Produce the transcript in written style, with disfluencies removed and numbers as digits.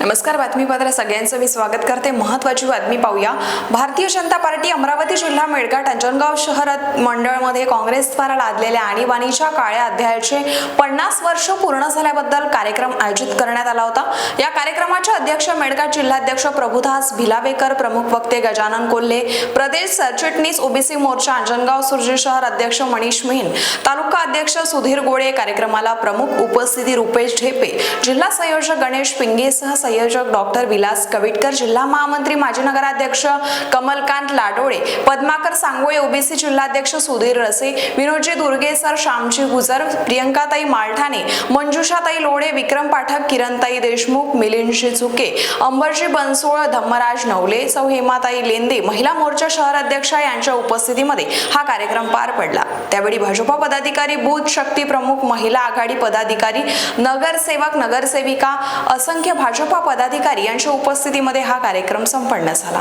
नमस्कार, बातमीपत्र सगळ्यांचं मी स्वागत करते। महत्त्वाची बातमी पाहूया। भारतीय जनता पार्टी अमरावती जिल्हा मेळघाट अंजनगाव शहर मंडळमध्ये काँग्रेसद्वारा लादलेल्या आणीबाणीच्या काळ्या अध्यायाचे 50 वर्ष पूर्ण झाल्याबद्दल कार्यक्रम आयोजित करण्यात आला होता। या कार्यक्रमाचे अध्यक्ष मेळघाट जिल्हाध्यक्ष प्रभुदास भिलावेकर, प्रमुख वक्ते गजानन कोल्हे, प्रदेश सरचिटणीस ओबीसी मोर्चा अंजनगाव सुर्जी शहर अध्यक्ष मनीष मेन, तालुका अध्यक्ष सुधीर गोळे, कार्यक्रमाला प्रमुख उपस्थिती रुपेश ढेपे, जिल्हा संयोजक गणेश पिंगेसह संयोजक डॉक्टर विलास कविटकर, जिल्हा महामंत्री माजी नगराध्यक्ष कमलकांत लाडोळे, पद्माकर सांगोळे, ओबीसी जिल्हाध्यक्ष सुधीर रसे, विनोदजी दुर्गेसर, श्यामजी गुजर, प्रियंकाताई मालठाणे, मंजुषाताई लोढे, विक्रम पाठक, किरणताई देशमुख, मिलिंदजी चुके, अंबरजी बनसोळ, धम्मराज नवले, सौ हेमाताई लेंदे, महिला मोर्चा शहर अध्यक्षा यांच्या उपस्थितीमध्ये हा कार्यक्रम पार पडला। त्यावेळी भाजपा पदाधिकारी, बूथ शक्ती प्रमुख, महिला आघाडी पदाधिकारी, नगरसेवक, नगरसेविका, असंख्य भाजपा पदाधिकारी यांच्या उपस्थितीमध्ये हा कार्यक्रम संपन्न झाला।